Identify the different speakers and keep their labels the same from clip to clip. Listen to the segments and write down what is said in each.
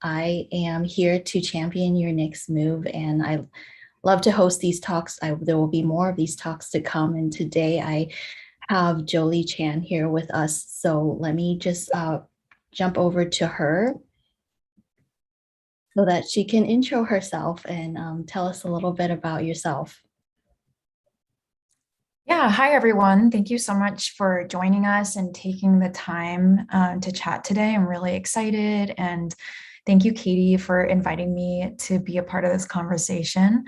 Speaker 1: I am here to champion your next move, and I love to host these talks. There will be more of these talks to come. And today I have Jolie Chan here with us. So let me just jump over to her so that she can intro herself and tell us a little bit about yourself.
Speaker 2: Yeah, hi everyone. Thank you so much for joining us and taking the time to chat today. I'm really excited. And thank you, Katie, for inviting me to be a part of this conversation.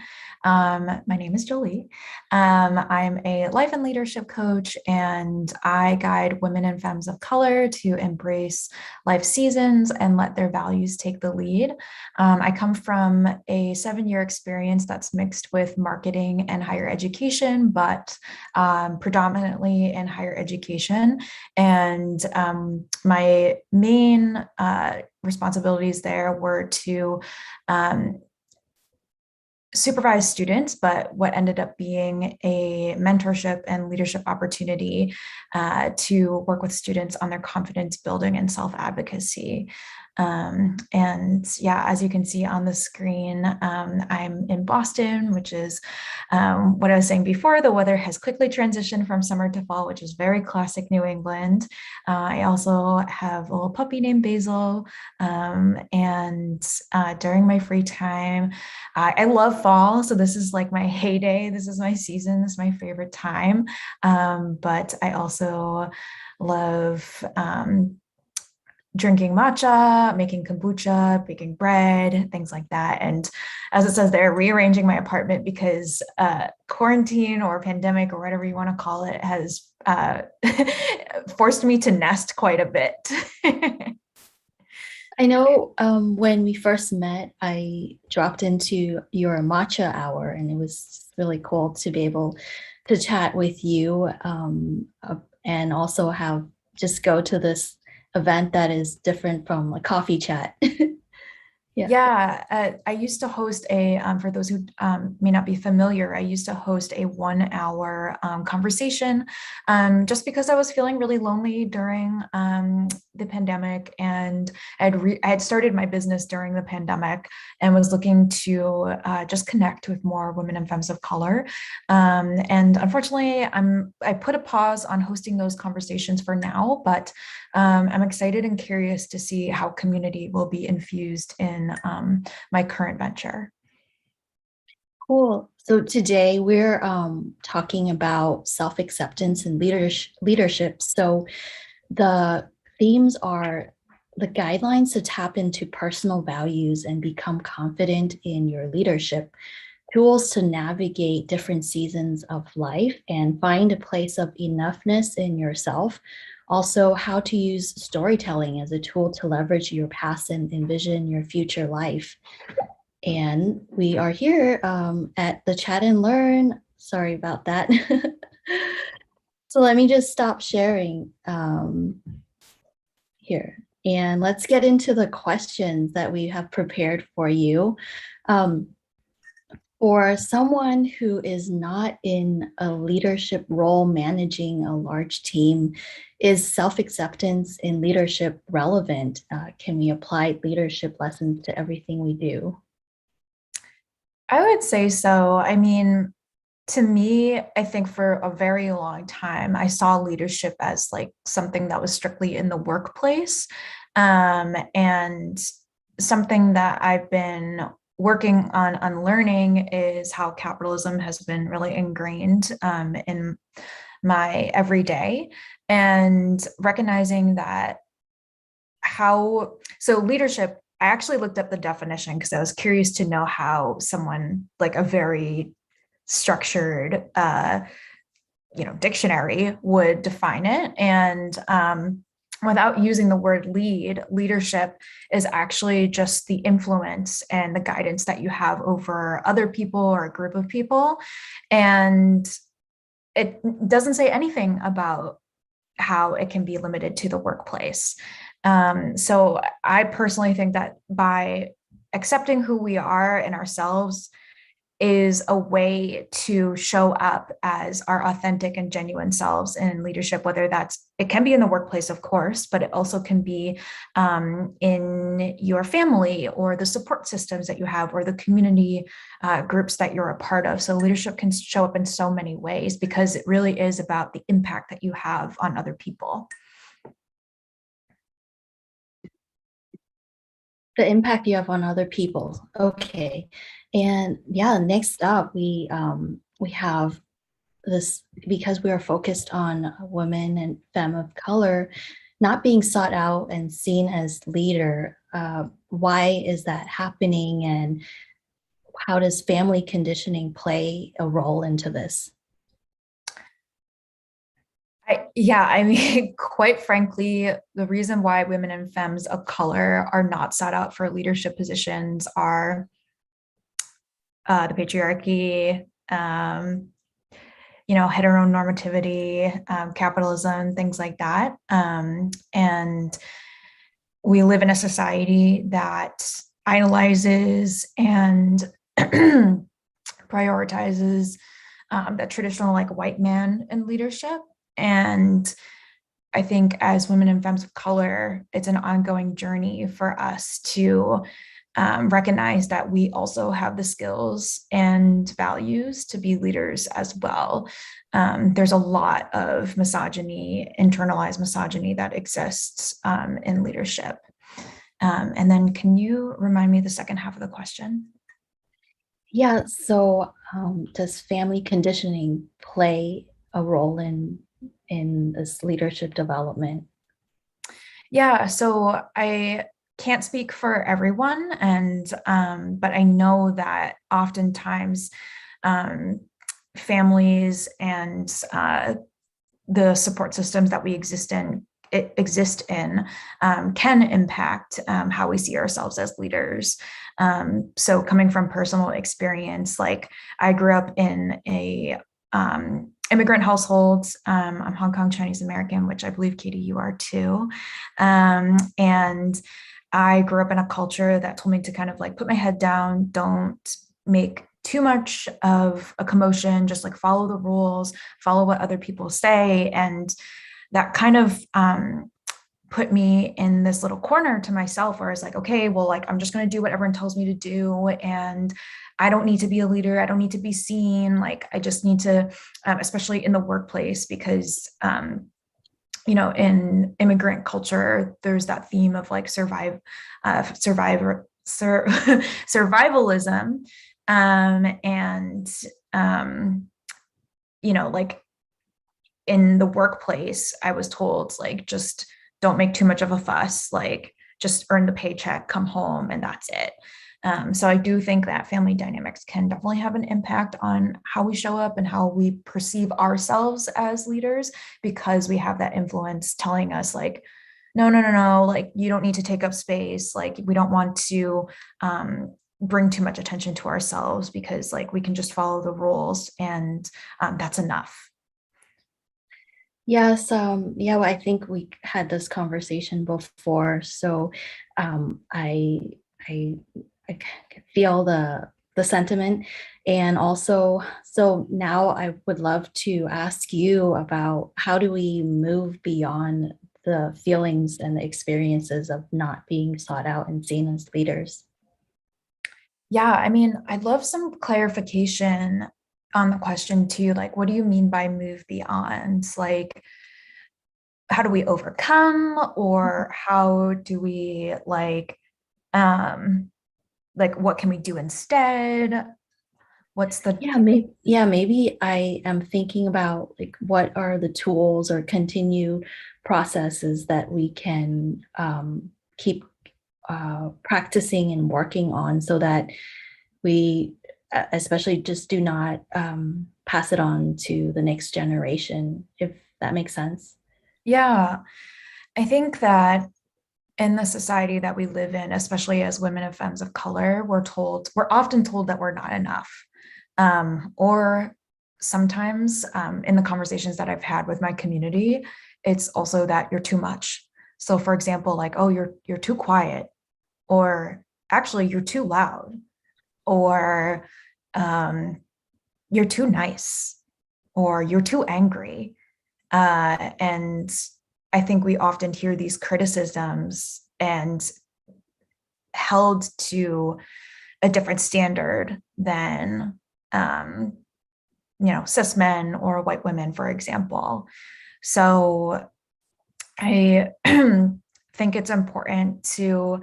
Speaker 2: My name is Jolie. I'm a life and leadership coach, and I guide women and femmes of color to embrace life seasons and let their values take the lead. I come from a 7-year experience that's mixed with marketing and higher education, but predominantly in higher education. And my main responsibilities there were to supervise students, but what ended up being a mentorship and leadership opportunity to work with students on their confidence building and self-advocacy. And yeah, as you can see on the screen, I'm in Boston, which is what I was saying before. The weather has quickly transitioned from summer to fall, which is very classic New England. I also have a little puppy named Basil. And during my free time, I love fall. So this is like my heyday. This is my season. This is my favorite time. But I also love drinking matcha, making kombucha, baking bread, things like that. And as it says there, rearranging my apartment because quarantine or pandemic or whatever you want to call it has forced me to nest quite a bit.
Speaker 1: I know when we first met, I dropped into your matcha hour, and it was really cool to be able to chat with you and also have just go to this event that is different from a coffee chat. Yeah.
Speaker 2: Yeah, I used to host for those who may not be familiar, I used to host a 1 hour conversation just because I was feeling really lonely during the pandemic. And I had started my business during the pandemic and was looking to just connect with more women and femmes of color. And unfortunately, I put a pause on hosting those conversations for now, but I'm excited and curious to see how community will be infused in my current venture.
Speaker 1: Cool. So today we're talking about self-acceptance and leadership. So the themes are the guidelines to tap into personal values and become confident in your leadership, tools to navigate different seasons of life and find a place of enoughness in yourself. Also, how to use storytelling as a tool to leverage your past and envision your future life. And we are here at the Chat and Learn. Sorry about that. So let me just stop sharing here. And let's get into the questions that we have prepared for you. For someone who is not in a leadership role managing a large team, is self-acceptance in leadership relevant? Can we apply leadership lessons to everything we do?
Speaker 2: I would say so. I mean, to me, I think for a very long time, I saw leadership as like something that was strictly in the workplace. And something that I've been working on unlearning is how capitalism has been really ingrained in my everyday, and recognizing that so leadership, I actually looked up the definition because I was curious to know how someone like a very structured dictionary would define it. And without using the word leadership is actually just the influence and the guidance that you have over other people or a group of people. And it doesn't say anything about how it can be limited to the workplace. So I personally think that by accepting who we are and ourselves, is a way to show up as our authentic and genuine selves in leadership, whether that's, it can be in the workplace, of course, but it also can be in your family or the support systems that you have or the community groups that you're a part of. So leadership can show up in so many ways because it really is about the impact that you have on other people.
Speaker 1: The impact you have on other people. Okay. And yeah, next up we have this, because we are focused on women and femme of color not being sought out and seen as leader. Why is that happening, and how does family conditioning play a role into this?
Speaker 2: I mean, quite frankly, the reason why women and femmes of color are not sought out for leadership positions are the patriarchy, heteronormativity, capitalism, things like that. And we live in a society that idolizes and prioritizes that traditional like white man in leadership. And I think as women and femmes of color, it's an ongoing journey for us to recognize that we also have the skills and values to be leaders as well. There's a lot of misogyny, internalized misogyny that exists in leadership. And then can you remind me the second half of the question?
Speaker 1: Yeah, so does family conditioning play a role in this leadership development?
Speaker 2: Yeah, so I can't speak for everyone, and but I know that oftentimes families and the support systems that we exist in can impact how we see ourselves as leaders. So coming from personal experience, like I grew up in a immigrant households. I'm Hong Kong Chinese American, which I believe, Katie, you are too. And I grew up in a culture that told me to kind of like put my head down, don't make too much of a commotion, just like follow the rules, follow what other people say. And that kind of put me in this little corner to myself where I was like, okay, well, like, I'm just going to do what everyone tells me to do. And I don't need to be a leader. I don't need to be seen. Like, I just need to, especially in the workplace, because, in immigrant culture, there's that theme of like survivalism. Like in the workplace, I was told like, just don't make too much of a fuss, like just earn the paycheck, come home, and that's it. So I do think that family dynamics can definitely have an impact on how we show up and how we perceive ourselves as leaders, because we have that influence telling us like, no, no, no, no, like you don't need to take up space. Like we don't want to bring too much attention to ourselves because like we can just follow the rules and that's enough.
Speaker 1: Yes, yeah, well, I think we had this conversation before, so I I I feel the sentiment, and also, so now I would love to ask you about how do we move beyond the feelings and the experiences of not being sought out and seen as leaders.
Speaker 2: Yeah, I mean, I'd love some clarification on the question too. Like, what do you mean by move beyond? Like, how do we overcome, or how do we like what can we do instead? What's the
Speaker 1: Maybe I am thinking about like what are the tools or continued processes that we can keep practicing and working on so that we especially just do not pass it on to the next generation, if that makes sense.
Speaker 2: Yeah, I think that in the society that we live in, especially as women and femmes of color, we're often told that we're not enough. Or sometimes in the conversations that I've had with my community, it's also that you're too much. So for example, like, oh, you're too quiet, or actually you're too loud, or you're too nice or you're too angry. And I think we often hear these criticisms and held to a different standard than cis men or white women, for example. So I think it's important to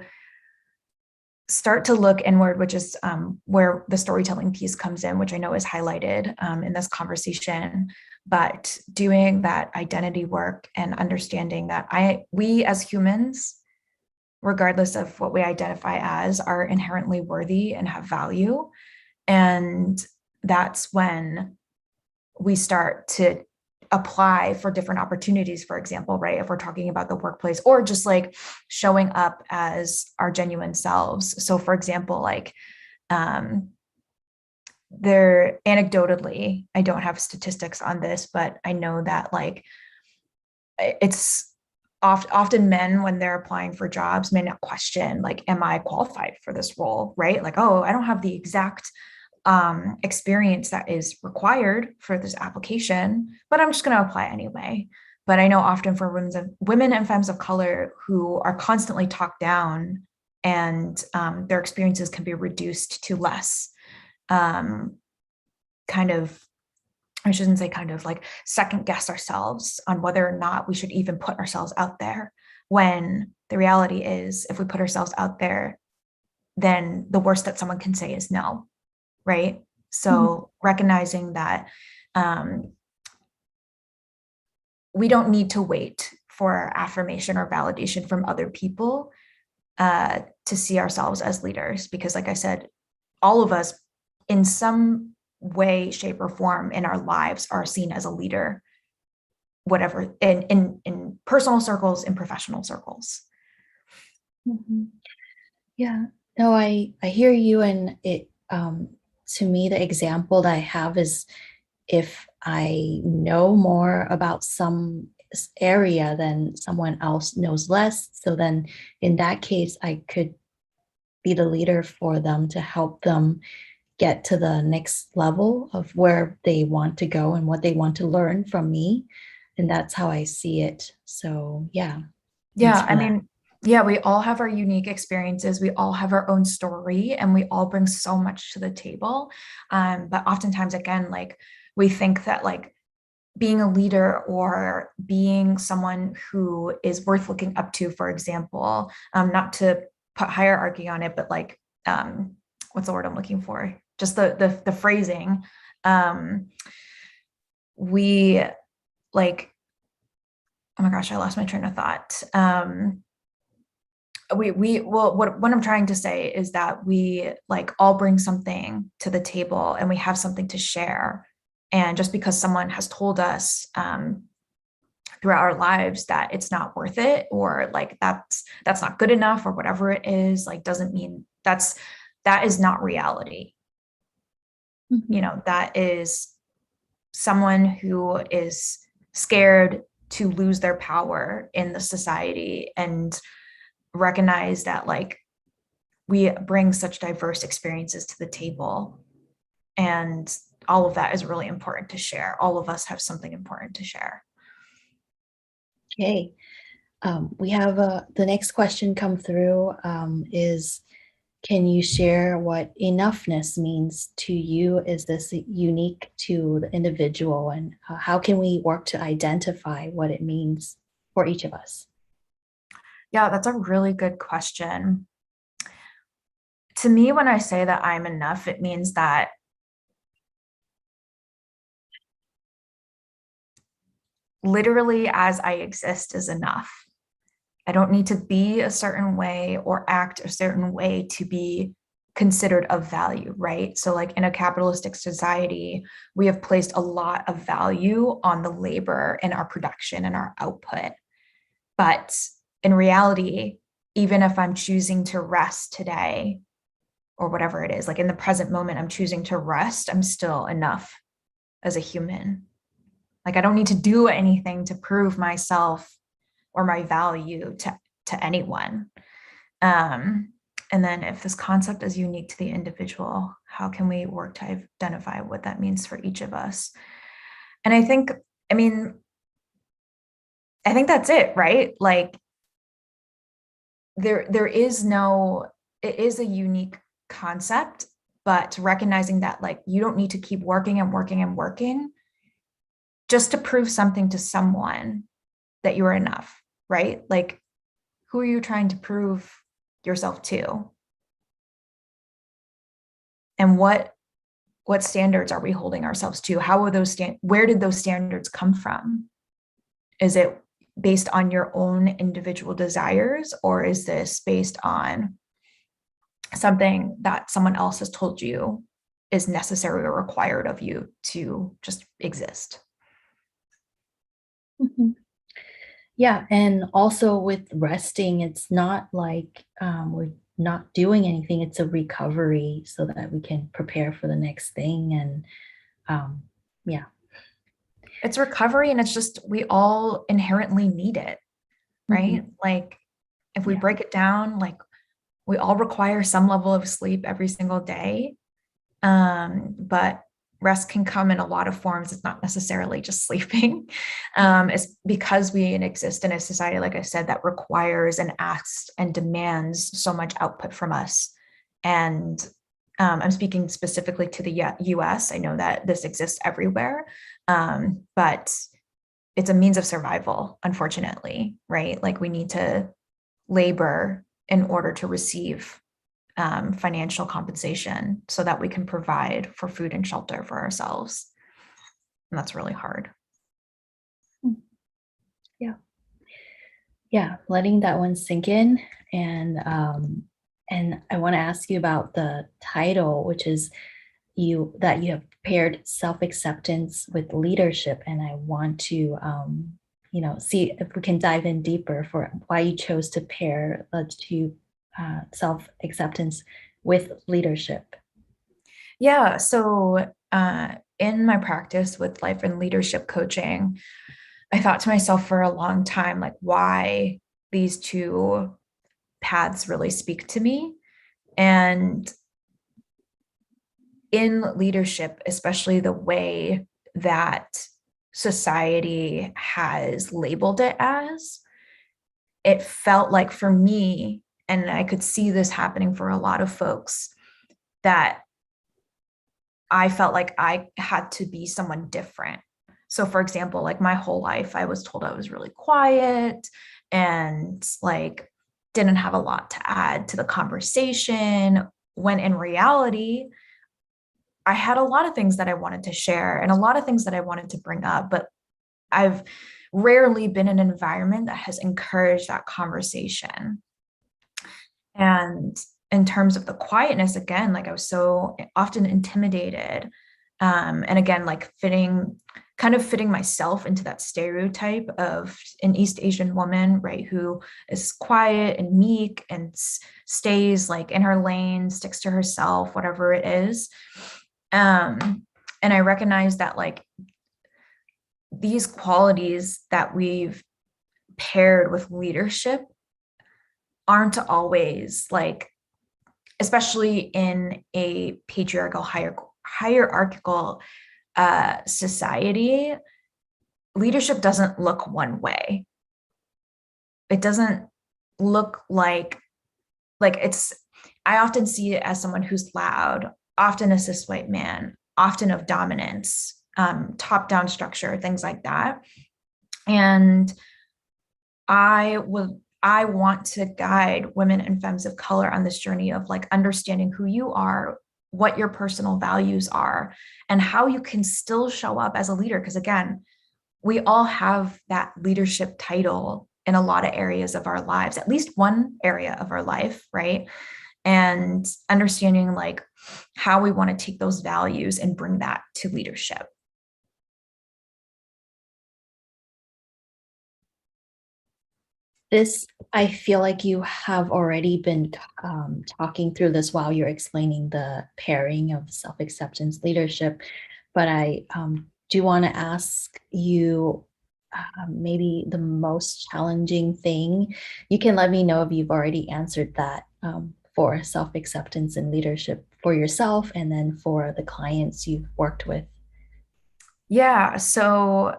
Speaker 2: start to look inward, which is where the storytelling piece comes in, which I know is highlighted in this conversation. But doing that identity work and understanding that we as humans, regardless of what we identify as, are inherently worthy and have value. And that's when we start to apply for different opportunities, for example, right? If we're talking about the workplace or just like showing up as our genuine selves. So for example, like there anecdotally, I don't have statistics on this, but I know that like it's often men, when they're applying for jobs, may not question like, am I qualified for this role, right? Like, oh, I don't have the exact experience that is required for this application, but I'm just going to apply anyway. But I know often for women and femmes of color who are constantly talked down and their experiences can be reduced to less I shouldn't say like second guess ourselves on whether or not we should even put ourselves out there, when the reality is if we put ourselves out there, then the worst that someone can say is no, right? So recognizing that we don't need to wait for affirmation or validation from other people to see ourselves as leaders, because like I said, all of us in some way, shape, or form in our lives are seen as a leader, whatever, in personal circles, in professional circles.
Speaker 1: Mm-hmm. Yeah, no, I hear you. And it, to me, the example that I have is if I know more about some area, then someone else knows less. So then in that case, I could be the leader for them to help them get to the next level of where they want to go and what they want to learn from me. And that's how I see it. So yeah, thanks
Speaker 2: Yeah,
Speaker 1: for
Speaker 2: I
Speaker 1: that.
Speaker 2: mean, yeah, we all have our unique experiences. We all have our own story, and we all bring so much to the table. But oftentimes, again, like we think that like being a leader or being someone who is worth looking up to, for example, not to put hierarchy on it, but like what's the word I'm looking for? Just the phrasing. We like, oh my gosh, I lost my train of thought. Well, what I'm trying to say is that we like all bring something to the table and we have something to share. And just because someone has told us throughout our lives that it's not worth it, or like that's not good enough, or whatever it is, like doesn't mean that is not reality. That is someone who is scared to lose their power in the society, and recognize that like we bring such diverse experiences to the table, and all of that is really important to share. All of us have something important to share.
Speaker 1: Okay. We have the next question come through is, can you share what enoughness means to you? Is this unique to the individual? And how can we work to identify what it means for each of us?
Speaker 2: Yeah, that's a really good question. To me, when I say that I'm enough, it means that literally as I exist is enough. I don't need to be a certain way or act a certain way to be considered of value, right? So like in a capitalistic society, we have placed a lot of value on the labor and our production and our output. But in reality, even if I'm choosing to rest today or whatever it is, like in the present moment, I'm choosing to rest, I'm still enough as a human. Like I don't need to do anything to prove myself or my value to anyone. And then if this concept is unique to the individual, how can we work to identify what that means for each of us? And I mean, I think that's it, right? Like there is no, it is a unique concept, but recognizing that like you don't need to keep working and working and working just to prove something to someone that you are enough, right? Like who are you trying to prove yourself to? And what standards are we holding ourselves to? How are those where did those standards come from? Is it based on your own individual desires, or is this based on something that someone else has told you is necessary or required of you to just exist?
Speaker 1: Mhm. Yeah, and also with resting, it's not like we're not doing anything. It's a recovery so that we can prepare for the next thing. And um, yeah.
Speaker 2: It's recovery, and it's just we all inherently need it, right?
Speaker 1: Mhm.
Speaker 2: Like if we
Speaker 1: Yeah.
Speaker 2: break it down, like we all require some level of sleep every single day. But rest can come in a lot of forms. It's not necessarily just sleeping. It's because we exist in a society, like I said, that requires and asks and demands so much output from us. And I'm speaking specifically to the US. I know that this exists everywhere, but it's a means of survival, unfortunately, right? Like we need to labor in order to receive financial compensation so that we can provide for food and shelter for ourselves. And that's really hard.
Speaker 1: Mm. Yeah. Yeah. Letting that one sink in. And I want to ask you about the title, which is you have paired self-acceptance with leadership. And I want to see if we can dive in deeper for why you chose to pair the two, self-acceptance with leadership.
Speaker 2: Yeah. So, in my practice with life and leadership coaching, I thought to myself for a long time, like, why these two paths really speak to me. And in leadership, especially the way that society has labeled it as, it felt like for me, and I could see this happening for a lot of folks, that I felt like I had to be someone different. So, for example, like my whole life, I was told I was really quiet and like didn't have a lot to add to the conversation, when in reality, I had a lot of things that I wanted to share and a lot of things that I wanted to bring up, but I've rarely been in an environment that has encouraged that conversation. And in terms of the quietness, again, like I was so often intimidated. And again, like kind of fitting myself into that stereotype of an East Asian woman, right, who is quiet and meek and stays like in her lane, sticks to herself, whatever it is. And I recognize that like these qualities that we've paired with leadership aren't always like, especially in a patriarchal hierarchical society, leadership doesn't look one way. It doesn't look like it's, I often see it as someone who's loud, often a cis white man, often of dominance, top down structure, things like that. And I want to guide women and femmes of color on this journey of like understanding who you are, what your personal values are, and how you can still show up as a leader. Because again, we all have that leadership title in a lot of areas of our lives, at least one area of our life, right? And understanding like how we want to take those values and bring that to leadership.
Speaker 1: This, I feel like you have already been talking through this while you're explaining the pairing of self-acceptance leadership, but I do want to ask you maybe the most challenging thing. You can let me know if you've already answered that for self-acceptance and leadership for yourself and then for the clients you've worked with?
Speaker 2: Yeah, so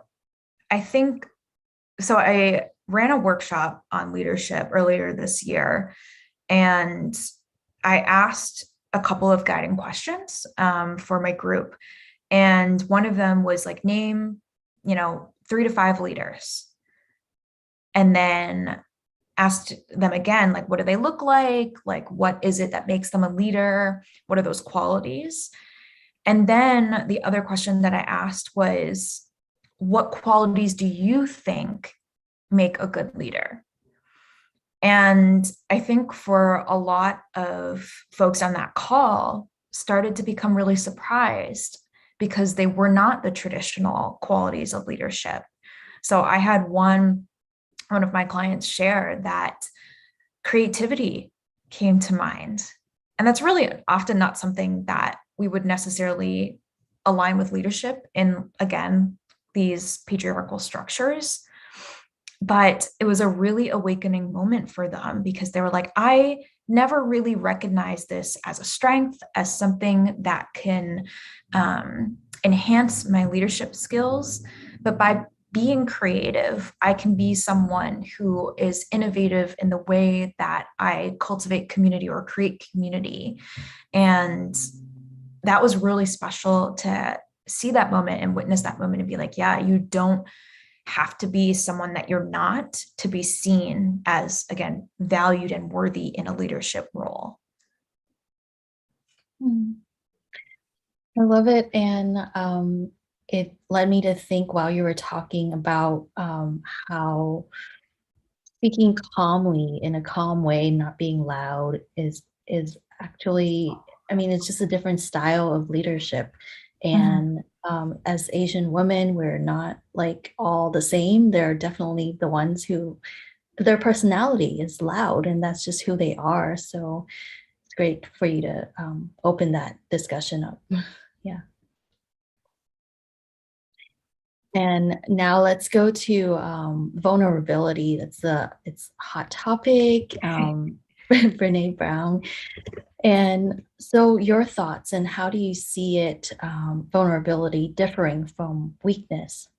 Speaker 2: I think so. I ran a workshop on leadership earlier this year, and I asked a couple of guiding questions for my group. And one of them was like, name, 3 to 5 leaders. And then asked them again, like, what do they look like? Like, what is it that makes them a leader? What are those qualities? And then the other question that I asked was, what qualities do you think make a good leader? And I think for a lot of folks on that call started to become really surprised because they were not the traditional qualities of leadership. So I had one of my clients share that creativity came to mind. And that's really often not something that we would necessarily align with leadership in, again, these patriarchal structures. But it was a really awakening moment for them because they were like, I never really recognized this as a strength, as something that can enhance my leadership skills. But by being creative, I can be someone who is innovative in the way that I cultivate community or create community. And that was really special to see that moment and witness that moment and be like, yeah, you don't have to be someone that you're not to be seen as, again, valued and worthy in a leadership role.
Speaker 1: I love it. And it led me to think while you were talking about how speaking calmly in a calm way, not being loud is actually, I mean, it's just a different style of leadership.
Speaker 2: Mhm.
Speaker 1: And as Asian women, we're not like all the same. There are definitely the ones who their personality is loud and that's just who they are. So it's great for you to open that discussion up. Yeah. And now let's go to vulnerability. It's a hot topic. Brene Brown. And so your thoughts and how do you see it, vulnerability differing from weakness?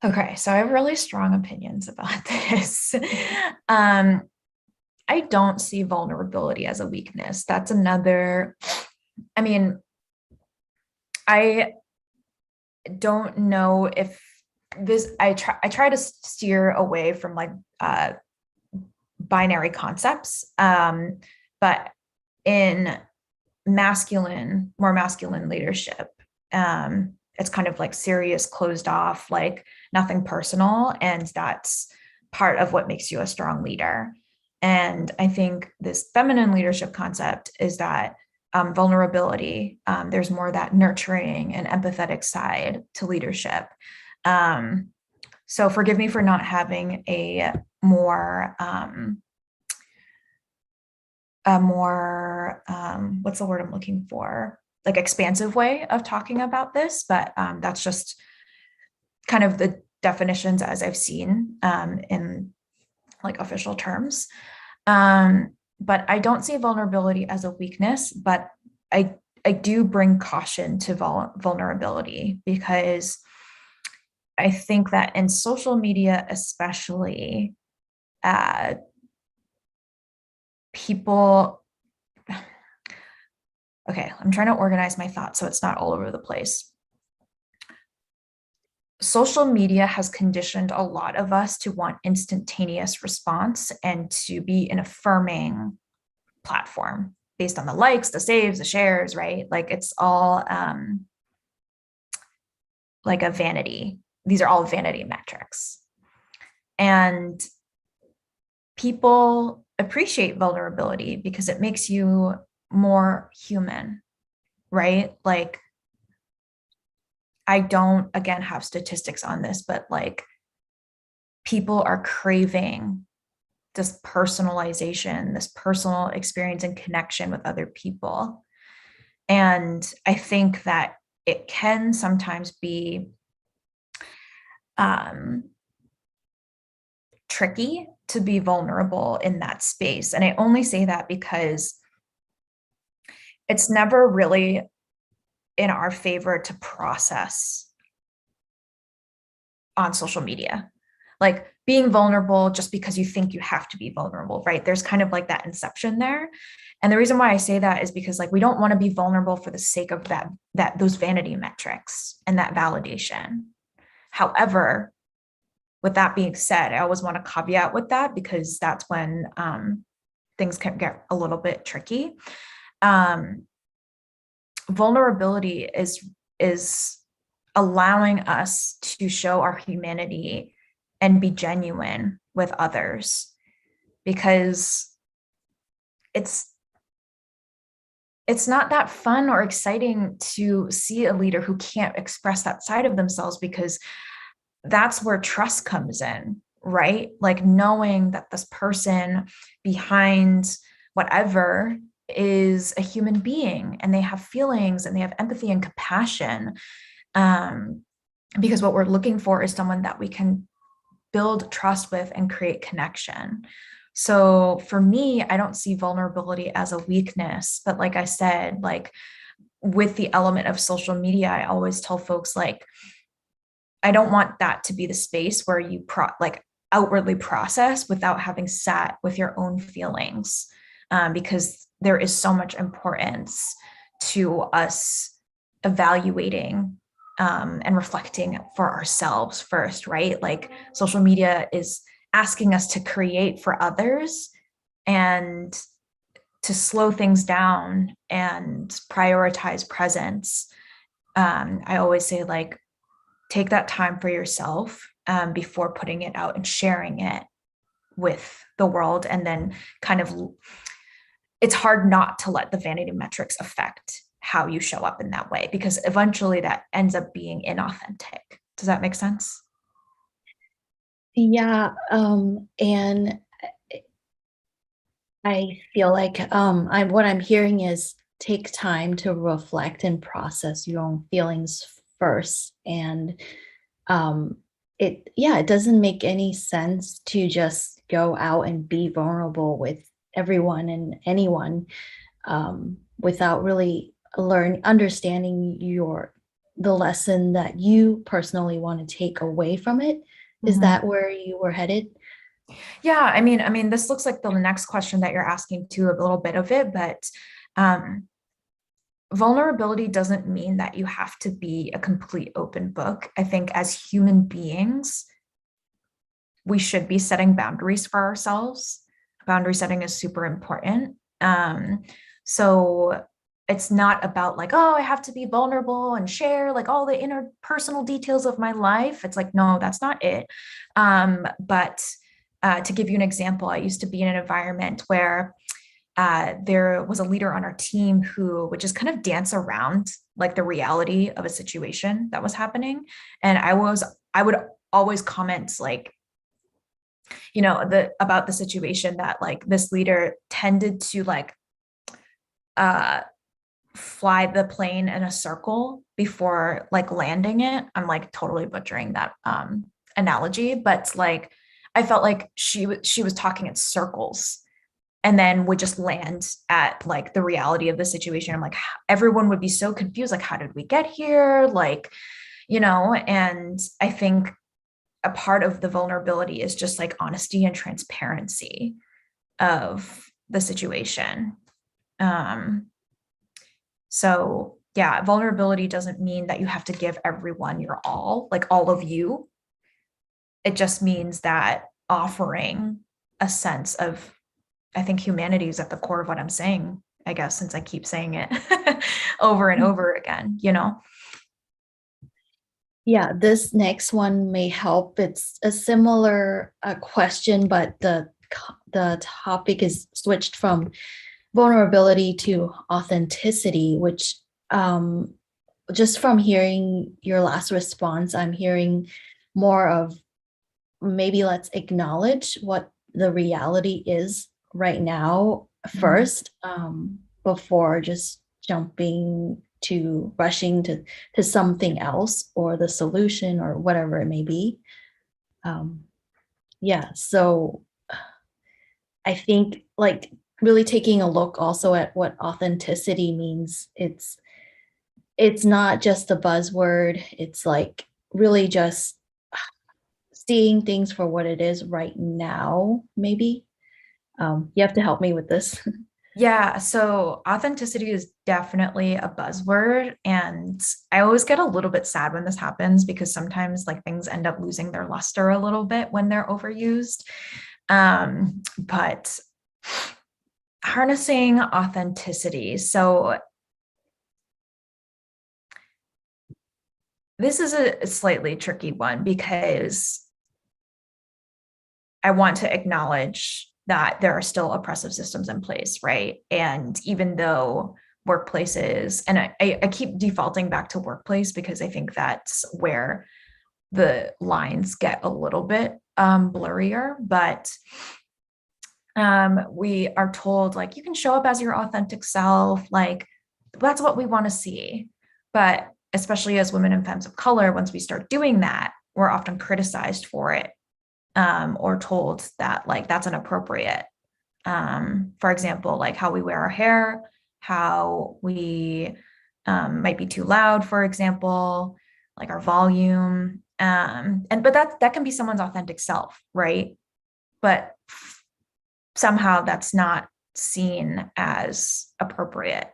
Speaker 2: Okay, so I have really strong opinions about this. I don't see vulnerability as a weakness. That's another, I mean, I don't know if I try to steer away from like binary concepts. But in more masculine leadership, it's kind of like serious, closed off, like nothing personal. And that's part of what makes you a strong leader. And I think this feminine leadership concept is that vulnerability, there's more that nurturing and empathetic side to leadership. So forgive me for not having a more what's the word I'm looking for? Like expansive way of talking about this, but that's just kind of the definitions as I've seen in like official terms. But I don't see vulnerability as a weakness, but I do bring caution to vulnerability because I think that in social media, especially, uh, people, okay, I'm trying to organize my thoughts so it's not all over the place. Social media has conditioned a lot of us to want instantaneous response and to be an affirming platform based on the likes, the saves, the shares, right? Like it's all like a vanity. These are all vanity metrics. And people appreciate vulnerability because it makes you more human, right? Like, I don't, again, have statistics on this, but like people are craving this personalization, this personal experience and connection with other people. And I think that it can sometimes be tricky to be vulnerable in that space. And I only say that because it's never really in our favor to process on social media. Like being vulnerable just because you think you have to be vulnerable, right? There's kind of like that inception there. And the reason why I say that is because like we don't want to be vulnerable for the sake of that those vanity metrics and that validation. However, with that being said, I always want to caveat with that because that's when things can get a little bit tricky. Vulnerability is allowing us to show our humanity and be genuine with others, because it's not that fun or exciting to see a leader who can't express that side of themselves, because that's where trust comes in, right? Like knowing that this person behind whatever is a human being and they have feelings and they have empathy and compassion. Because what we're looking for is someone that we can build trust with and create connection. So for me, I don't see vulnerability as a weakness, but like I said, like with the element of social media, I always tell folks like, I don't want that to be the space where you outwardly process without having sat with your own feelings, because there is so much importance to us evaluating and reflecting for ourselves first, right? Like social media is asking us to create for others and to slow things down and prioritize presence. I always say like, take that time for yourself before putting it out and sharing it with the world. And then kind of, it's hard not to let the vanity metrics affect how you show up in that way, because eventually that ends up being inauthentic. Does that make sense?
Speaker 1: Yeah, and I feel like what I'm hearing is take time to reflect and process your own feelings first. And it doesn't make any sense to just go out and be vulnerable with everyone and anyone without really understanding the lesson that you personally want to take away from it. Is
Speaker 2: Mhm.
Speaker 1: that where you were headed?
Speaker 2: Yeah, I mean, this looks like the next question that you're asking too, a little bit of it, but um, vulnerability doesn't mean that you have to be a complete open book. I think as human beings, we should be setting boundaries for ourselves. Boundary setting is super important. So it's not about like, oh, I have to be vulnerable and share like all the interpersonal details of my life. It's like, no, that's not it. But to give you an example, I used to be in an environment where there was a leader on our team who would just kind of dance around like the reality of a situation that was happening. And I would always comment like, about the situation that like this leader tended to like uh fly the plane in a circle before like landing it. I'm like totally butchering that analogy, but like I felt like she was talking in circles and then would just land at like the reality of the situation. I'm like, everyone would be so confused, like, how did we get here? Like, and I think a part of the vulnerability is just like honesty and transparency of the situation. Um, so yeah, vulnerability doesn't mean that you have to give everyone your all, like all of you. It just means that offering a sense of, I think humanity is at the core of what I'm saying, I guess, since I keep saying it over and over again.
Speaker 1: Yeah, this next one may help. It's a similar question, but the topic is switched from vulnerability to authenticity, which just from hearing your last response, I'm hearing more of maybe let's acknowledge what the reality is right now
Speaker 2: Mhm.
Speaker 1: first, before just rushing to something else or the solution or whatever it may be. um, yeah, so I think like really taking a look also at what authenticity means. It's not just a buzzword. It's like really just seeing things for what it is right now, maybe. You have to help me with this.
Speaker 2: Yeah, so authenticity is definitely a buzzword. And I always get a little bit sad when this happens because sometimes like things end up losing their luster a little bit when they're overused. But harnessing authenticity. So this is a slightly tricky one because I want to acknowledge that there are still oppressive systems in place, right? And even though workplaces, and I keep defaulting back to workplace because I think that's where the lines get a little bit blurrier, but we are told like you can show up as your authentic self, like that's what we want to see. But especially as women and femmes of color, once we start doing that, we're often criticized for it, or told that like that's inappropriate. For example, like how we wear our hair, how we might be too loud, for example, like our volume. And but that can be someone's authentic self, right? But somehow that's not seen as appropriate.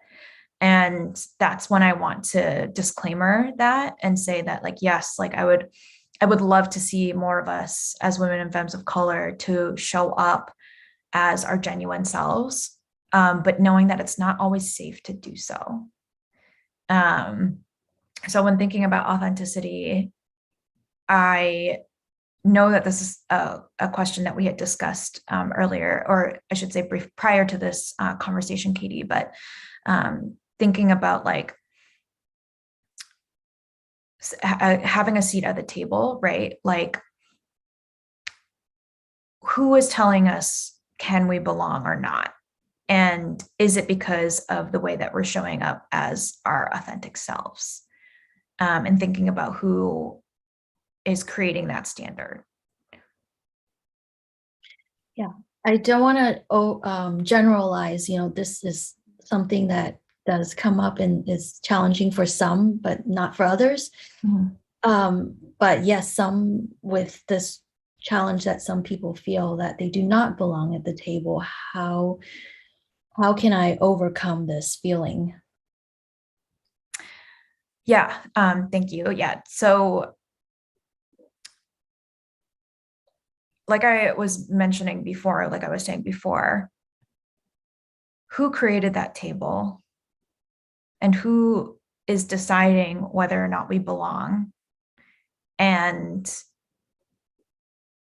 Speaker 2: And that's when I want to disclaimer that and say that like, yes, like I would love to see more of us as women and femmes of color to show up as our genuine selves, but knowing that it's not always safe to do so. Um, so when thinking about authenticity, I know that this is a question that we had discussed earlier, or I should say brief prior to this conversation, Katie, but thinking about like having a seat at the table, right? Like who is telling us can we belong or not? And is it because of the way that we're showing up as our authentic selves? And thinking about who is creating that standard.
Speaker 1: Yeah, I don't want to generalize. This is something that does come up and is challenging for some, but not for others.
Speaker 2: Mhm.
Speaker 1: But yes, some with this challenge that some people feel that they do not belong at the table. How can I overcome this feeling?
Speaker 2: Yeah, thank you. Yeah, so like I was mentioning before, like I was saying before, who created that table and who is deciding whether or not we belong? And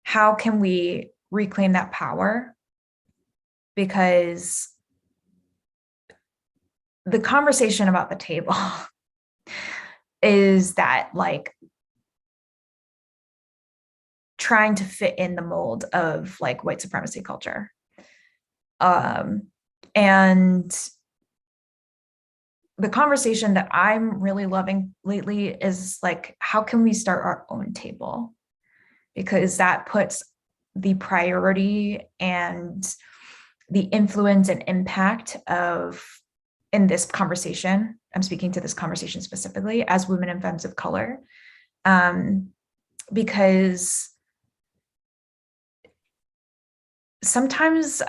Speaker 2: how can we reclaim that power? Because the conversation about the table is that like trying to fit in the mold of like white supremacy culture. And the conversation that I'm really loving lately is like, how can we start our own table? Because that puts the priority and the influence and impact of, in this conversation, I'm speaking to this conversation specifically as women and femmes of color, because sometimes,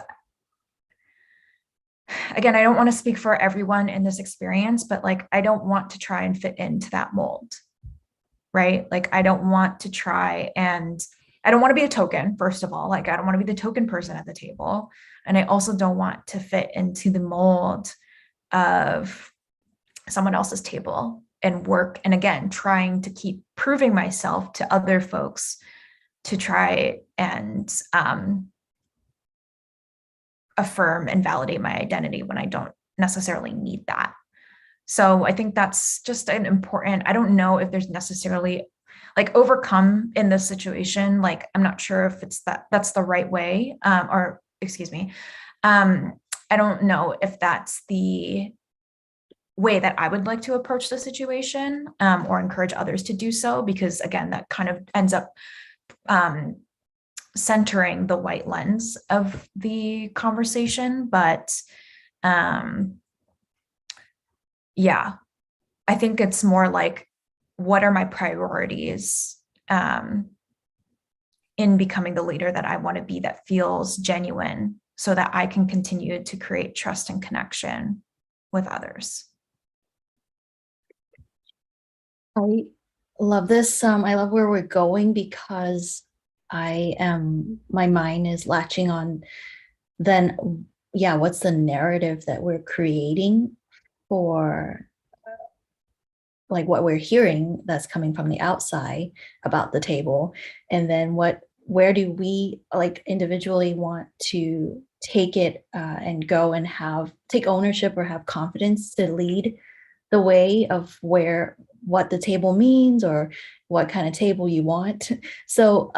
Speaker 2: again, I don't want to speak for everyone in this experience, but like, I don't want to try and fit into that mold, right? Like, I don't want to try and I don't want to be a token, first of all. Like, I don't want to be the token person at the table. And I also don't want to fit into the mold of someone else's table and work. And again, trying to keep proving myself to other folks to try and affirm and validate my identity when I don't necessarily need that. So I think that's just an important, I don't know if there's necessarily like overcome in this situation. Like, I'm not sure if that's the right way, or excuse me. I don't know if that's the way that I would like to approach the situation, or encourage others to do so, because again, that kind of ends up centering the white lens of the conversation, but um, yeah, I think it's more like, what are my priorities in becoming the leader that I want to be, that feels genuine, so that I can continue to create trust and connection with others.
Speaker 1: I love this. I love where we're going because my mind is latching on then, yeah, what's the narrative that we're creating for like what we're hearing that's coming from the outside about the table, and then where do we like individually want to take it and go and take ownership or have confidence to lead the way of what the table means or what kind of table you want. So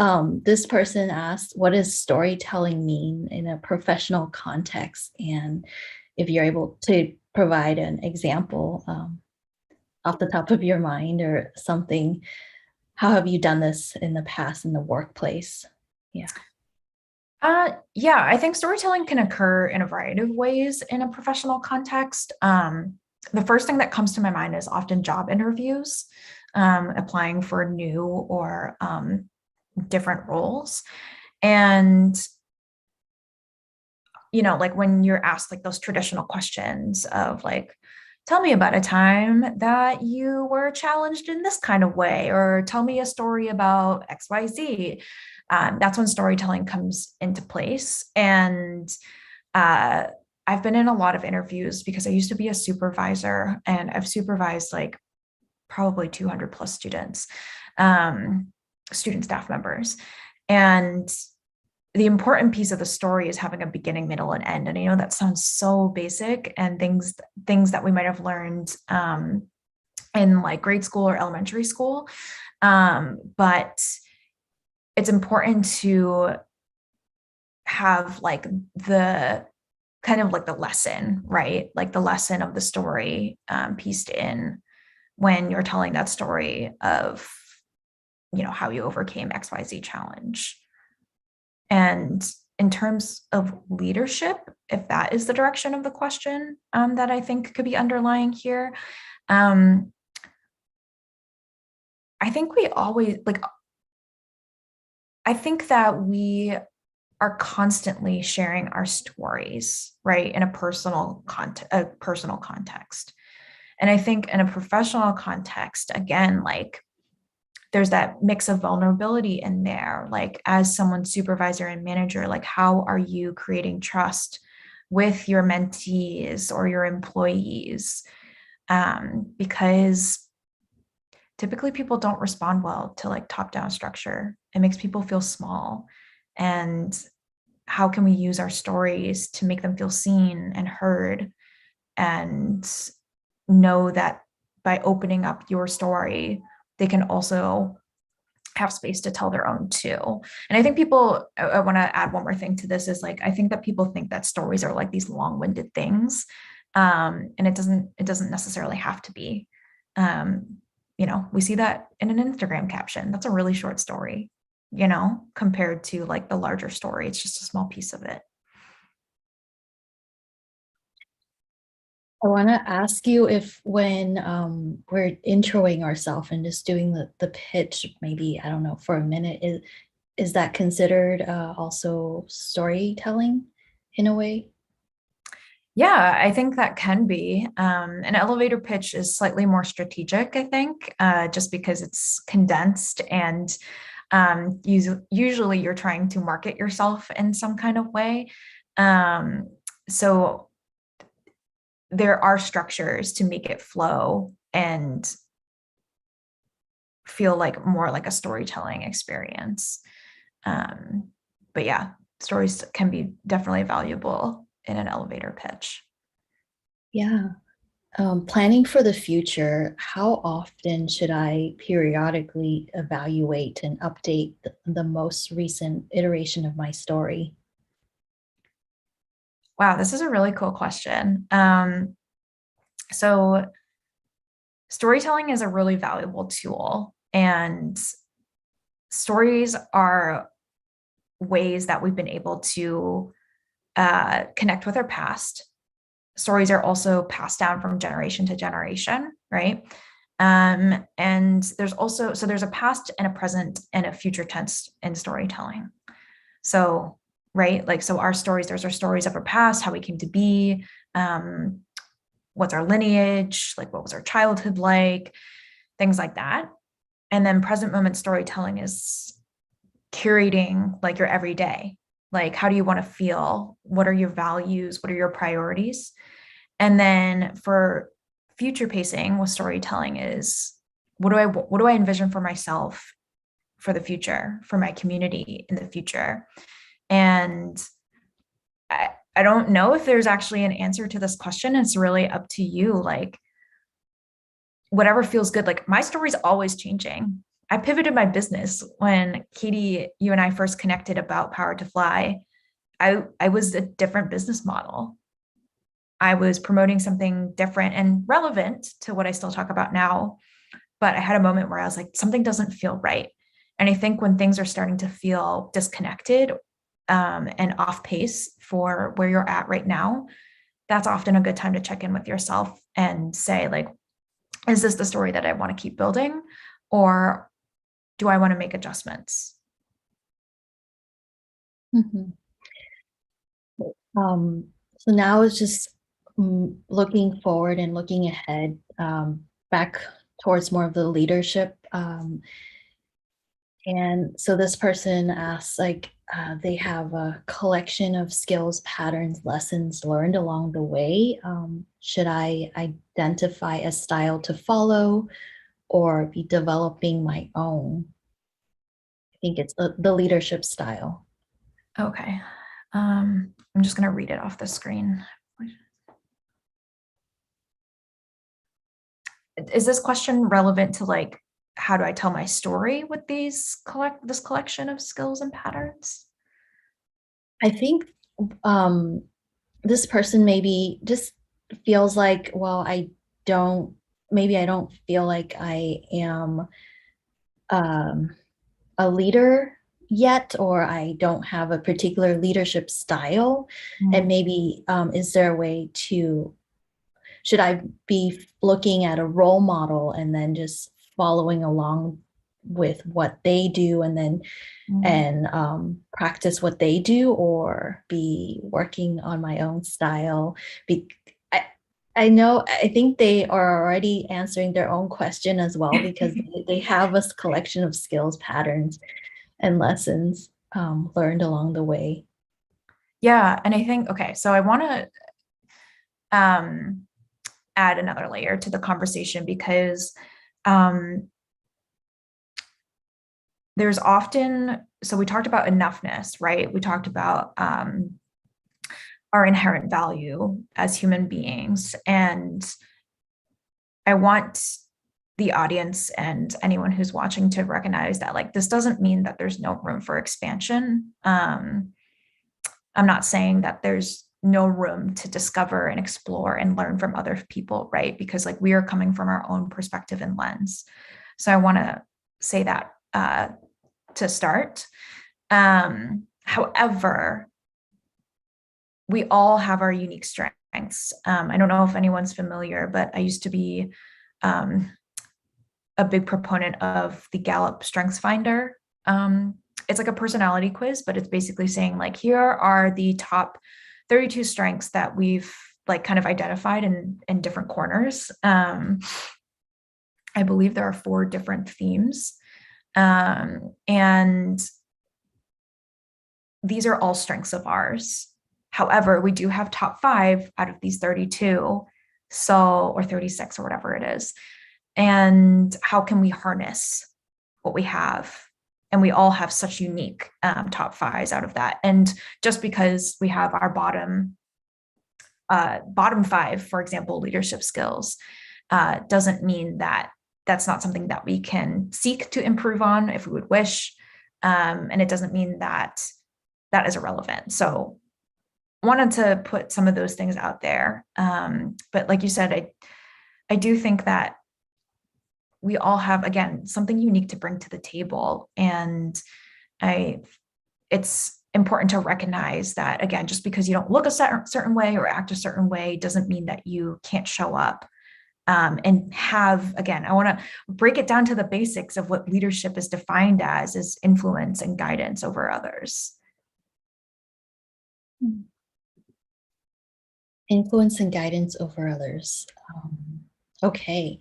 Speaker 1: this person asked, what does storytelling mean in a professional context? And if you're able to provide an example off the top of your mind or something, how have you done this in the past in the workplace? Yeah.
Speaker 2: Yeah, I think storytelling can occur in a variety of ways in a professional context. The first thing that comes to my mind is often job interviews, applying for new or different roles. And, like when you're asked like those traditional questions of like, tell me about a time that you were challenged in this kind of way, or tell me a story about XYZ. That's when storytelling comes into place. And uh, I've been in a lot of interviews because I used to be a supervisor, and I've supervised like probably 200 plus students, student staff members. And the important piece of the story is having a beginning, middle, and end. And I know that sounds so basic, and things that we might have learned in like grade school or elementary school. But it's important to have like the kind of like the lesson, right? Like the lesson of the story pieced in when you're telling that story of, how you overcame XYZ challenge. And in terms of leadership, if that is the direction of the question that I think could be underlying here, um, I think we always like, I think that we are constantly sharing our stories, right, in a personal context. And I think in a professional context, again, like there's that mix of vulnerability in there. Like as someone's supervisor and manager, like how are you creating trust with your mentees or your employees? Because typically people don't respond well to like top-down structure. It makes people feel small. And how can we use our stories to make them feel seen and heard, and know that by opening up your story, they can also have space to tell their own too. And I think I want to add one more thing to this is like, I think that people think that stories are like these long-winded things. And it doesn't necessarily have to be. We see that in an Instagram caption. That's a really short story, compared to like the larger story. It's just a small piece of it.
Speaker 1: I want to ask you if when we're introing ourselves and just doing the pitch, maybe, I don't know, for a minute, is that considered also storytelling in a way?
Speaker 2: Yeah, I think that can be. An elevator pitch is slightly more strategic, I think, just because it's condensed, and usually you're trying to market yourself in some kind of way. So there are structures to make it flow and feel like more like a storytelling experience. But yeah, stories can be definitely valuable in an elevator pitch.
Speaker 1: Yeah. Planning for the future, how often should I periodically evaluate and update the most recent iteration of my story?
Speaker 2: Wow, this is a really cool question. So storytelling is a really valuable tool, and stories are ways that we've been able to connect with our past. Stories are also passed down from generation to generation, right? And there's also, so there's a past and a present and a future tense in storytelling. So, right, like, so our stories, there's our stories of our past, how we came to be, what's our lineage, like what was our childhood like, things like that. And then present moment storytelling is curating like your everyday, like how do you want to feel, what are your values, what are your priorities. And then for future pacing with storytelling is what do I envision for myself, for the future, for my community in the future. And I don't know if there's actually an answer to this question. It's really up to you, like whatever feels good. Like my story's always changing. I pivoted my business when Katie, you and I first connected about Power to Fly. I was a different business model. I was promoting something different and relevant to what I still talk about now. But I had a moment where I was like, something doesn't feel right. And I think when things are starting to feel disconnected and off pace for where you're at right now, that's often a good time to check in with yourself and say, like, is this the story that I want to keep building? Or do I want to make adjustments?
Speaker 1: Mhm. So now it's just looking forward and looking ahead, back towards more of the leadership. And so this person asks, like, they have a collection of skills, patterns, lessons learned along the way. Should I identify a style to follow or be developing my own? I think it's the leadership style.
Speaker 2: Okay. I'm just going to read it off the screen. Is this question relevant to like, how do I tell my story with this collection of skills and patterns?
Speaker 1: I think um, this person maybe just feels like, well, don't, maybe I don't feel like I am um, a leader yet, or I don't have a particular leadership style. And
Speaker 2: Mm.
Speaker 1: maybe is there a way to, should I be looking at a role model and then just following along with what they do and then
Speaker 2: Mm.
Speaker 1: practice what they do, or be working on my own style? Be, I, I know, I think they are already answering their own question as well, because they have a collection of skills, patterns, and lessons learned along the way.
Speaker 2: Yeah. And I think, okay, so I want to um, add another layer to the conversation because um, there's often, so we talked about enoughness, right? We talked about our inherent value as human beings. And I want the audience and anyone who's watching to recognize that, like, this doesn't mean that there's no room for expansion. I'm not saying that there's no room to discover and explore and learn from other people, right? Because like we are coming from our own perspective and lens. So I want to say that to start. However, we all have our unique strengths. I don't know if anyone's familiar, but I used to be um, a big proponent of the Gallup Strengths Finder. It's like a personality quiz, but it's basically saying like, here are the top 32 strengths that we've like kind of identified in different corners. I believe there are 4 different themes. And these are all strengths of ours. However, we do have top 5 out of these 32, so, or 36 or whatever it is. And how can we harness what we have? And we all have such unique top 5s out of that. And just because we have our bottom 5, for example, leadership skills, doesn't mean that that's not something that we can seek to improve on if we would wish. And it doesn't mean that that is irrelevant. So wanted to put some of those things out there. But like you said, I do think that we all have, again, something unique to bring to the table. And I it's important to recognize that, again, just because you don't look a certain way or act a certain way doesn't mean that you can't show up. And have, again, I want to break it down to the basics of what leadership is defined as, is influence and guidance over others.
Speaker 1: Influence and guidance over others. Okay.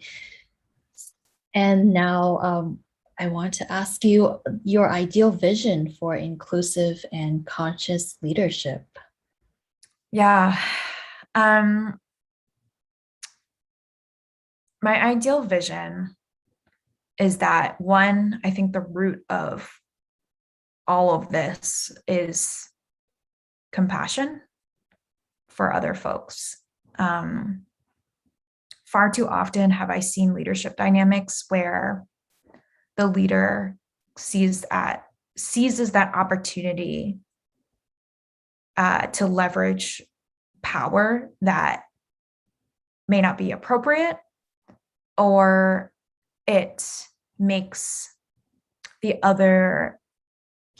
Speaker 1: And now I want to ask you your ideal vision for inclusive and conscious leadership.
Speaker 2: Yeah. My ideal vision is that, one, I think the root of all of this is compassion for other folks. Far too often have I seen leadership dynamics where the leader seizes that opportunity to leverage power that may not be appropriate, or it makes the other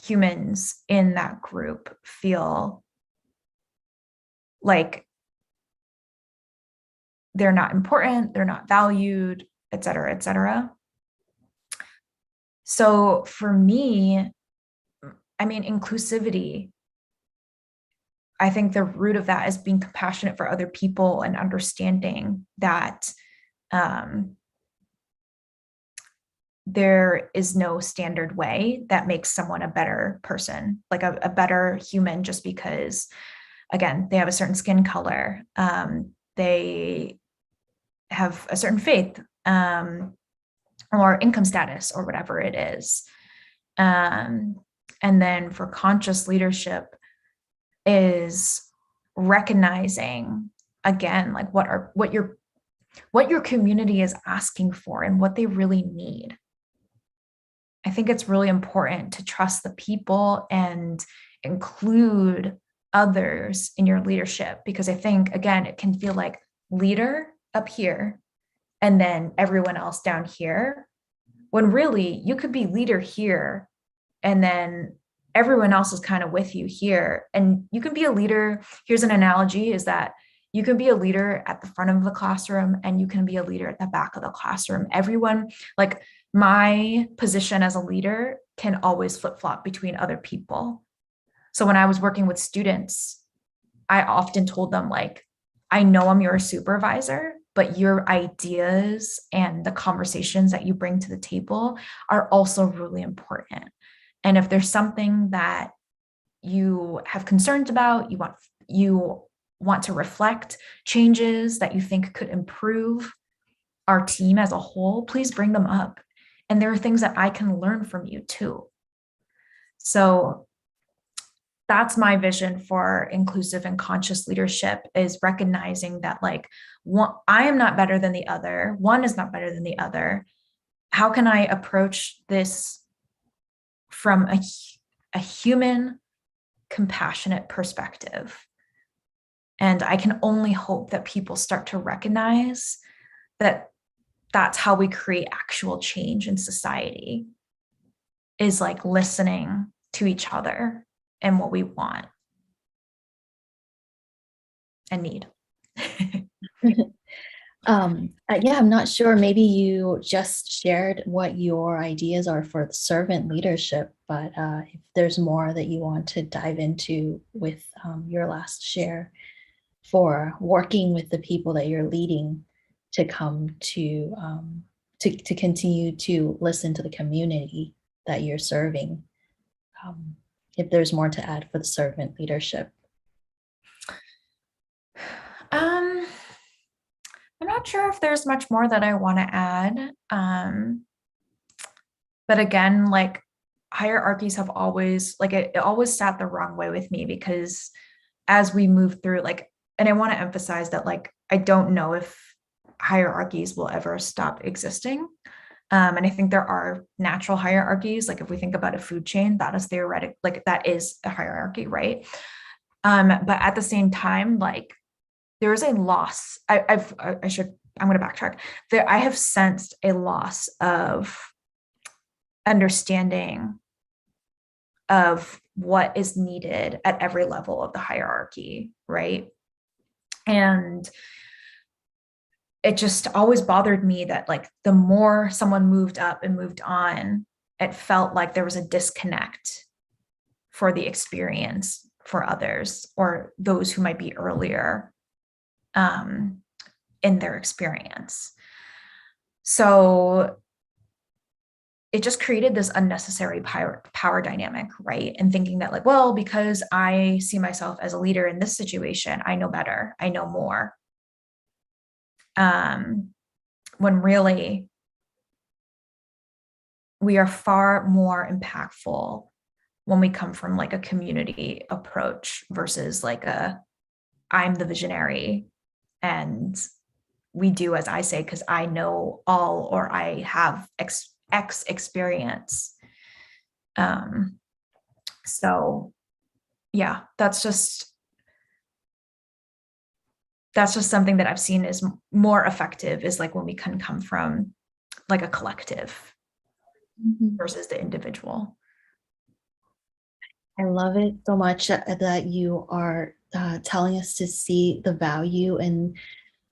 Speaker 2: humans in that group feel like they're not important, they're not valued, et cetera, et cetera. So for me, I mean, inclusivity, I think the root of that is being compassionate for other people and understanding that there is no standard way that makes someone a better person, like a better human, just because, again, they have a certain skin color, they have a certain faith, or income status, or whatever it is. And then for conscious leadership is recognizing, again, like what your community is asking for and what they really need. I think it's really important to trust the people and include others in your leadership, because I think, again, it can feel like leader up here and then everyone else down here, when really you could be leader here and then everyone else is kind of with you here. And you can be a leader. Here's an analogy, is that you can be a leader at the front of the classroom and you can be a leader at the back of the classroom. Everyone, like, my position as a leader can always flip-flop between other people. So when I was working with students, I often told them, like, I know I'm your supervisor, but your ideas and the conversations that you bring to the table are also really important. And if there's something that you have concerns about, you want to reflect changes that you think could improve our team as a whole, please bring them up. And there are things that I can learn from you too. So that's my vision for inclusive and conscious leadership, is recognizing that, like, one, I am not better than the other. One is not better than the other. How can I approach this from a human, compassionate perspective? And I can only hope that people start to recognize that that's how we create actual change in society, is like listening to each other and what we want and need.
Speaker 1: Yeah, I'm not sure. Maybe you just shared what your ideas are for servant leadership, but if there's more that you want to dive into with your last share for working with the people that you're leading to come to continue to listen to the community that you're serving. If there's more to add for the servant leadership.
Speaker 2: I'm not sure if there's much more that I want to add. But again, like, hierarchies have always, like, it always sat the wrong way with me, because as we move through, like, and I want to emphasize that, like, I don't know if hierarchies will ever stop existing. And I think there are natural hierarchies. Like, if we think about a food chain, that is theoretic, like, that is a hierarchy, right? But at the same time, like, there is a loss. I'm going to backtrack there. I have sensed a loss of understanding of what is needed at every level of the hierarchy, right? And it just always bothered me that like the more someone moved up and moved on, it felt like there was a disconnect for the experience for others or those who might be earlier in their experience. So it just created this unnecessary power dynamic, right? And thinking that like, well, because I see myself as a leader in this situation, I know better, I know more. When really we are far more impactful when we come from like a community approach versus like I'm the visionary and we do as I say because I know all or I have X experience. So yeah, that's just something that I've seen is more effective is like when we can come from like a collective versus the individual.
Speaker 1: I love it so much that you are telling us to see the value in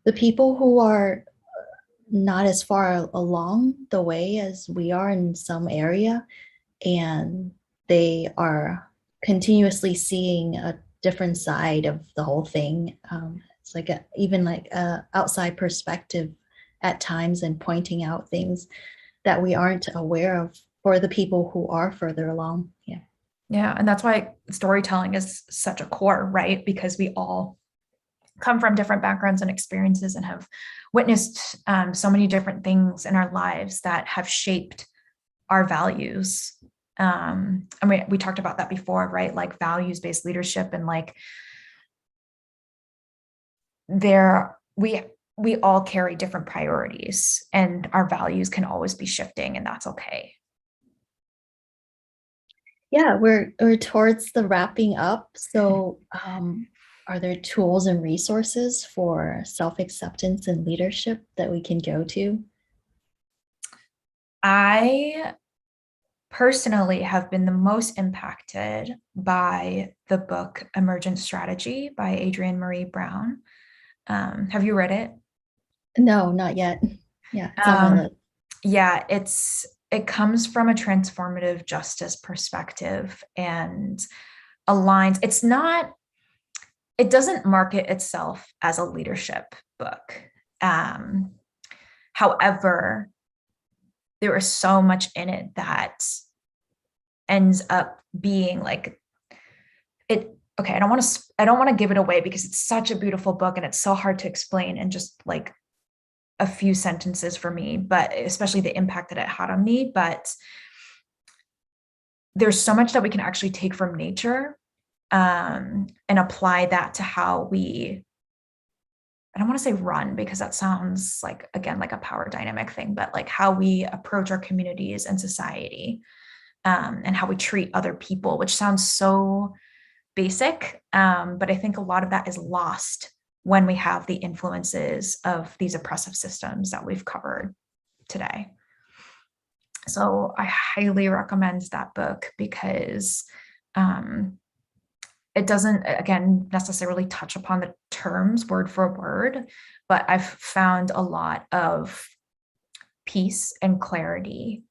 Speaker 1: the people who are not as far along the way as we are in some area, and they are continuously seeing a different side of the whole thing. It's like even like a outside perspective at times, and pointing out things that we aren't aware of for the people who are further along. Yeah.
Speaker 2: Yeah. And that's why storytelling is such a core, right? Because we all come from different backgrounds and experiences and have witnessed so many different things in our lives that have shaped our values. I mean, we talked about that before, right? Like values-based leadership and like we all carry different priorities and our values can always be shifting, and that's okay.
Speaker 1: Yeah, we're towards the wrapping up. So, are there tools and resources for self-acceptance and leadership that we can go to?
Speaker 2: I personally have been the most impacted by the book Emergent Strategy by Adrienne Marie Brown. Have you read it?
Speaker 1: No, not yet. Yeah, it's on my list.
Speaker 2: Yeah, it comes from a transformative justice perspective and aligns. It doesn't market itself as a leadership book. However, there is so much in it that ends up being like it. Okay, I don't want to give it away because it's such a beautiful book and it's so hard to explain in just like a few sentences for me, but especially the impact that it had on me. But there's so much that we can actually take from nature and apply that to how we, I don't want to say run because that sounds like, again, like a power dynamic thing, but like how we approach our communities and society and how we treat other people, which sounds so basic. But I think a lot of that is lost when we have the influences of these oppressive systems that we've covered today. So I highly recommend that book because it doesn't, again, necessarily touch upon the terms word for word, but I've found a lot of peace and clarity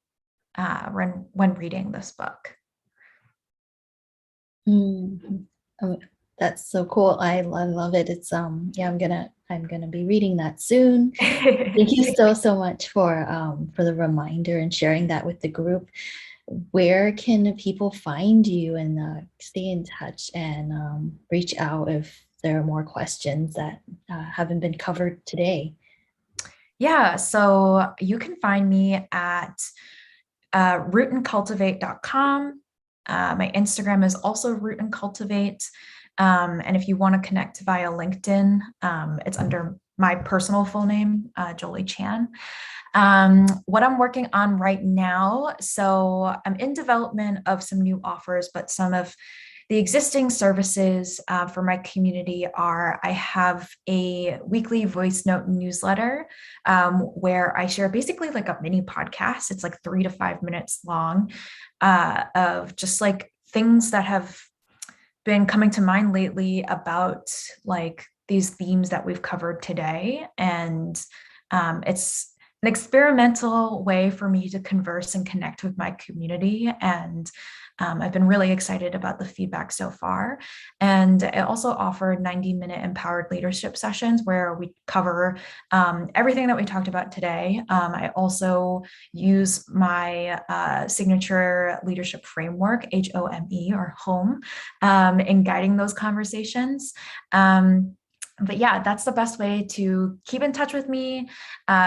Speaker 2: when reading this book.
Speaker 1: Mhm. Oh, that's so cool. I love it. It's yeah, I'm gonna be reading that soon. Thank you so much for the reminder and sharing that with the group. Where can people find you and stay in touch and reach out if there are more questions that haven't been covered today?
Speaker 2: Yeah, so you can find me at rootandcultivate.com. My Instagram is also root and cultivate. And if you want to connect via LinkedIn, it's under my personal full name, Jolie Chan. What I'm working on right now, so I'm in development of some new offers, but some of the existing services for my community are I have a weekly voice note newsletter where I share basically like a mini podcast. It's like 3 to 5 minutes long of just like things that have been coming to mind lately about like these themes that we've covered today. And it's an experimental way for me to converse and connect with my community. And I've been really excited about the feedback so far. And I also offer 90-minute empowered leadership sessions where we cover everything that we talked about today. I also use my signature leadership framework, HOME or HOME, in guiding those conversations. But yeah, that's the best way to keep in touch with me,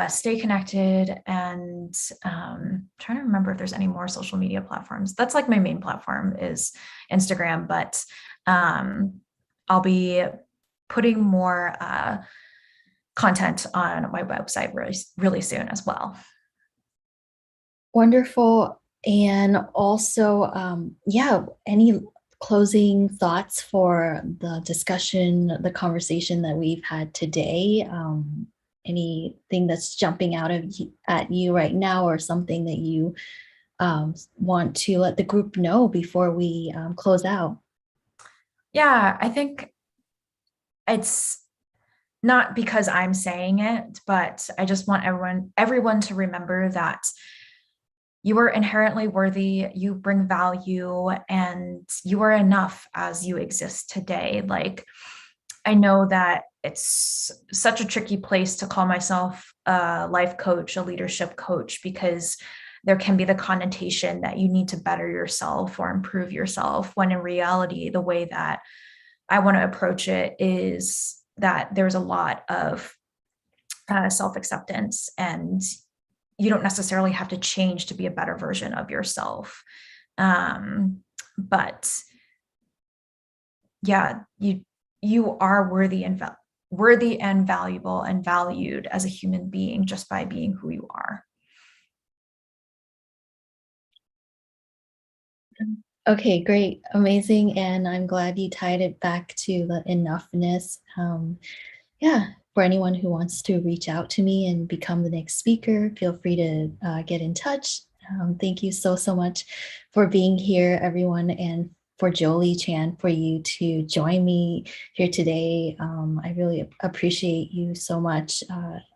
Speaker 2: stay connected, and trying to remember if there's any more social media platforms. That's like my main platform is Instagram, but I'll be putting more content on my website really soon as well.
Speaker 1: Wonderful. And also, yeah, any closing thoughts for the discussion, the conversation that we've had today? Anything that's jumping out at you right now, or something that you want to let the group know before we close out?
Speaker 2: Yeah, I think it's not because I'm saying it, but I just want everyone to remember that you are inherently worthy, you bring value, and you are enough as you exist today. Like, I know that it's such a tricky place to call myself a life coach, a leadership coach, because there can be the connotation that you need to better yourself or improve yourself, when in reality, the way that I want to approach it is that there's a lot of self-acceptance, and you don't necessarily have to change to be a better version of yourself. But yeah, you are worthy and valuable and valued as a human being just by being who you are.
Speaker 1: Okay, great, amazing. And I'm glad you tied it back to the enoughness. Yeah, for anyone who wants to reach out to me and become the next speaker, feel free to get in touch. Thank you so much for being here, everyone, and for Jolie Chan, for you to join me here today. I really appreciate you so much,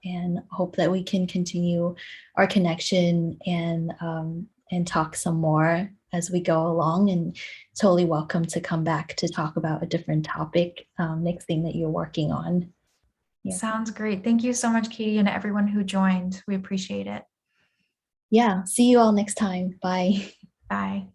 Speaker 1: and hope that we can continue our connection and talk some more as we go along. And totally welcome to come back to talk about a different topic, next thing that you're working on. Yeah.
Speaker 2: Sounds great. Thank you so much, Katie, and everyone who joined. We appreciate it.
Speaker 1: Yeah. See you all next time. Bye.
Speaker 2: Bye.